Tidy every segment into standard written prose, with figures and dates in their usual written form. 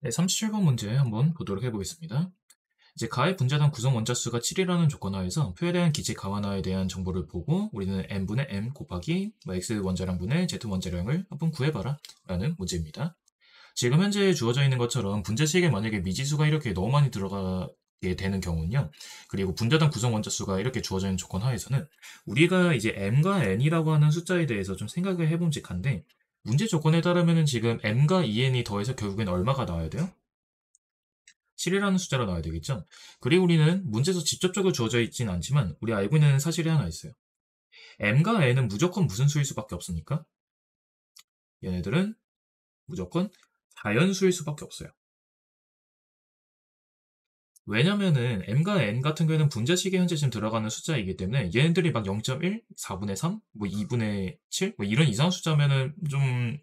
네, 37번 문제 한번 보도록 해보겠습니다. 이제 가의 분자단 구성 원자수가 7이라는 조건 하에서 표에 대한 기체 가완화에 대한 정보를 보고 우리는 n분의 m 곱하기 x 원자량분의 z 원자량을 한번 구해봐라 라는 문제입니다. 지금 현재 주어져 있는 것처럼 분자식에 만약에 미지수가 이렇게 너무 많이 들어가게 되는 경우는요. 그리고 분자단 구성 원자수가 이렇게 주어져 있는 조건 하에서는 우리가 이제 m과 n이라고 하는 숫자에 대해서 좀 생각을 해봄직한데 문제 조건에 따르면 지금 m과 2n이 더해서 결국엔 얼마가 나와야 돼요? 7이라는 숫자로 나와야 되겠죠? 그리고 우리는 문제에서 직접적으로 주어져 있진 않지만 우리 알고 있는 사실이 하나 있어요. m과 n은 무조건 무슨 수일 수밖에 없습니까? 얘네들은 무조건 자연수일 수밖에 없어요. 왜냐면은 m과 n 같은 경우에는 분자식에 현재 지금 들어가는 숫자이기 때문에 얘네들이 막 0.1, 4분의 3, 뭐 2분의 7, 뭐 이런 이상한 숫자면은 좀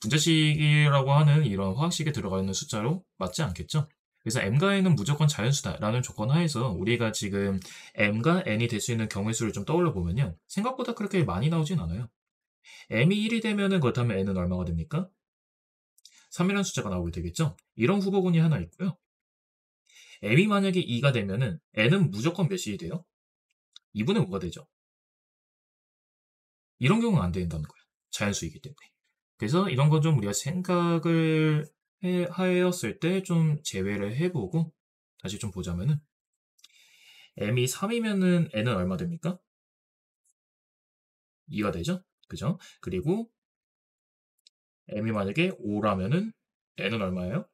분자식이라고 하는 이런 화학식에 들어가 있는 숫자로 맞지 않겠죠? 그래서 m과 n은 무조건 자연수다라는 조건 하에서 우리가 지금 m과 n이 될 수 있는 경우의 수를 좀 떠올려 보면요. 생각보다 그렇게 많이 나오진 않아요. m이 1이 되면은 그렇다면 n은 얼마가 됩니까? 3이라는 숫자가 나오게 되겠죠? 이런 후보군이 하나 있고요. m이 만약에 2가 되면은 n은 무조건 몇이 돼요? 2분의 5가 되죠. 이런 경우는 안 된다는 거예요. 자연수이기 때문에. 그래서 이런 건 좀 우리가 생각을 하였을 때 좀 제외를 해보고 다시 좀 보자면은 m이 3이면은 n은 얼마 됩니까? 2가 되죠? 그죠? 그리고 m이 만약에 5라면은 n은 얼마예요?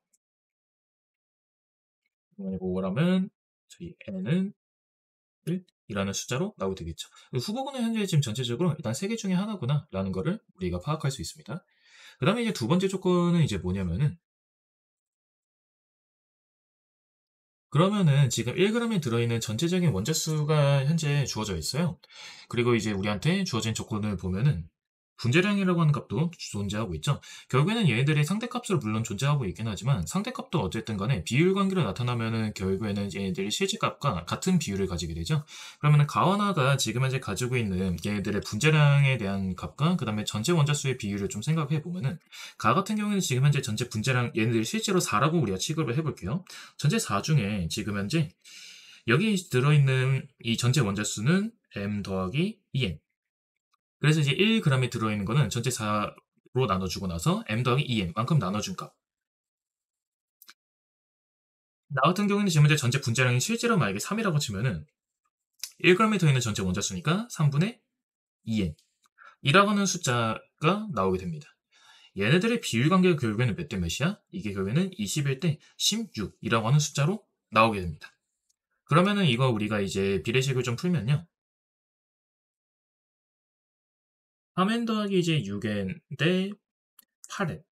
만약에 5라면 저희 n은 1이라는 숫자로 나오게 되겠죠. 후보군은 현재 지금 전체적으로 일단 3개 중에 하나구나 라는 거를 우리가 파악할 수 있습니다. 그 다음에 이제 두 번째 조건은 이제 뭐냐면은 그러면은 지금 1g에 들어있는 전체적인 원자수가 현재 주어져 있어요. 그리고 이제 우리한테 주어진 조건을 보면은 분자량이라고 하는 값도 존재하고 있죠. 결국에는 얘네들이 상대값으로 물론 존재하고 있긴 하지만 상대값도 어쨌든 간에 비율 관계로 나타나면은 결국에는 얘네들이 실제값과 같은 비율을 가지게 되죠. 그러면은 가원화가 지금 현재 가지고 있는 얘네들의 분자량에 대한 값과 그 다음에 전체 원자수의 비율을 좀 생각해 보면은 가 같은 경우에는 지금 현재 전체 분자량 얘네들이 실제로 4라고 우리가 취급을 해볼게요. 전체 4 중에 지금 현재 여기 들어있는 이 전체 원자수는 m 더하기 2n. 그래서 이제 1g에 들어있는 거는 전체 4로 나눠주고 나서 m 더하기 2n만큼 나눠준 값. 나 같은 경우에는 지금 현재 전체 분자량이 실제로 만약에 3이라고 치면은 1g에 들어있는 전체 원자수니까 3분의 2n. 이라고 하는 숫자가 나오게 됩니다. 얘네들의 비율 관계가 결국에는 몇 대 몇이야? 이게 결국에는 21 대 16이라고 하는 숫자로 나오게 됩니다. 그러면은 이거 우리가 이제 비례식을 좀 풀면요. 3n 더하기 이제 6n 대 8n.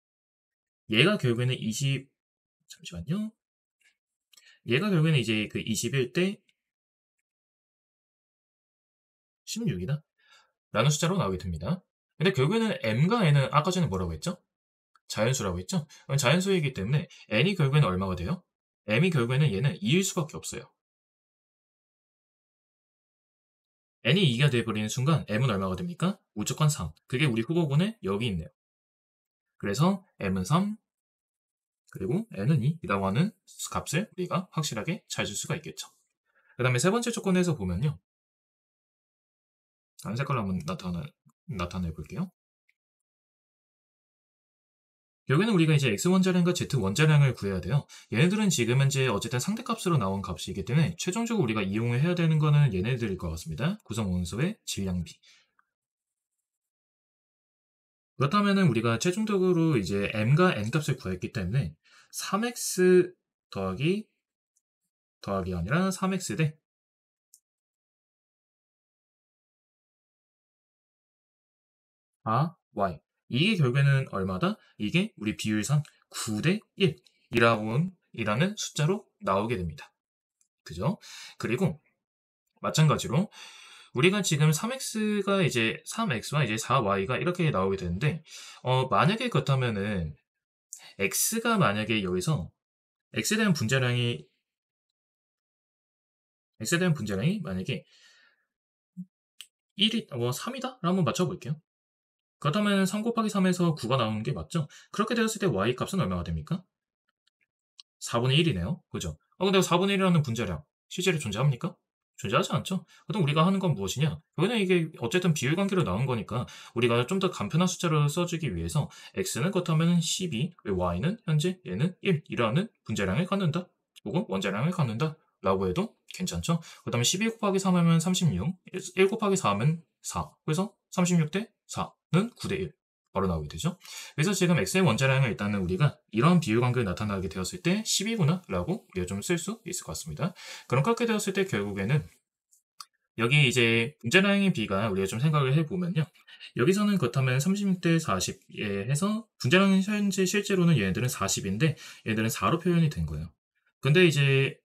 얘가 결국에는 20, 잠시만요. 얘가 결국에는 이제 그 21 대 16이다. 라는 숫자로 나오게 됩니다. 근데 결국에는 m과 n은 아까 전에 뭐라고 했죠? 자연수라고 했죠? 자연수이기 때문에 n이 결국에는 얼마가 돼요? m이 결국에는 얘는 2일 수밖에 없어요. n이 2가 돼버리는 순간 m은 얼마가 됩니까? 무조건 3. 그게 우리 후보군에 여기 있네요. 그래서 m은 3, 그리고 n은 2라고 하는 값을 우리가 확실하게 찾을 수가 있겠죠. 그 다음에 세 번째 조건에서 보면요. 다른 색깔로 한번 나타내 볼게요. 결국에는 우리가 이제 x 원자량과 z 원자량을 구해야 돼요. 얘네들은 지금 현재 어쨌든 상대값으로 나온 값이기 때문에 최종적으로 우리가 이용을 해야 되는 거는 얘네들일 것 같습니다. 구성 원소의 질량비. 그렇다면은 우리가 최종적으로 이제 m과 n 값을 구했기 때문에 3x 더하기 아니라 3x 대 4y. 이게 결국에는 얼마다? 이게 우리 비율상 9 대 1이라는 숫자로 나오게 됩니다. 그죠? 그리고 마찬가지로 우리가 지금 3x가 이제 3x와 이제 4y가 이렇게 나오게 되는데 만약에 그렇다면은 x가 만약에 여기서 x에 대한 분자량이 만약에 1이 3이다? 라고 한번 맞춰볼게요. 그렇다면 3 곱하기 3에서 9가 나오는 게 맞죠? 그렇게 되었을 때 y 값은 얼마가 됩니까? 4분의 1이네요. 그죠? 근데 4분의 1이라는 분자량 실제로 존재합니까? 존재하지 않죠. 그럼 우리가 하는 건 무엇이냐? 여기는 이게 어쨌든 비율 관계로 나온 거니까 우리가 좀 더 간편한 숫자를 써주기 위해서 x는 그렇다면 12, y는 현재 얘는 1이라는 분자량을 갖는다. 혹은 원자량을 갖는다. 라고 해도 괜찮죠? 그 다음에 12 곱하기 3 하면 36, 1 곱하기 4 하면 4. 그래서 36 대 4는 9 대 1. 바로 나오게 되죠. 그래서 지금 x의 원자량을 일단은 우리가 이런 비율 관계를 나타나게 되었을 때 10이구나 라고 우리가 좀 쓸 수 있을 것 같습니다. 그럼 그렇게 되었을 때 결국에는 여기 이제 분자량의 비가 우리가 좀 생각을 해보면요. 여기서는 그렇다면 36대 40에 해서 분자량은 현재 실제로는 얘네들은 40인데 얘네들은 4로 표현이 된 거예요. 근데 이제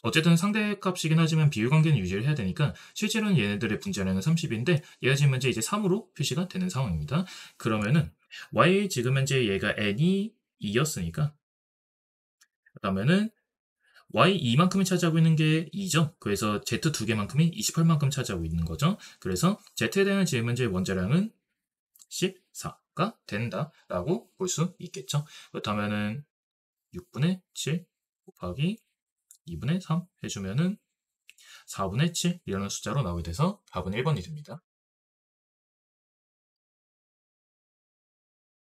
어쨌든 상대값이긴 하지만 비율 관계는 유지를 해야 되니까 실제로는 얘네들의 분자량은 30인데 얘가 지금 현재 이제 3으로 표시가 되는 상황입니다. 그러면은 y 지금 현재 얘가 n이 2였으니까 그러면은 y 2만큼이 차지하고 있는 게 2죠. 그래서 z 2개만큼이 28만큼 차지하고 있는 거죠. 그래서 z에 대한 지금 현재 원자량은 14가 된다라고 볼 수 있겠죠. 그렇다면은 6분의 7 곱하기 2분의 3 해주면은 4분의 7이라는 숫자로 나오게 돼서 답은 1번이 됩니다.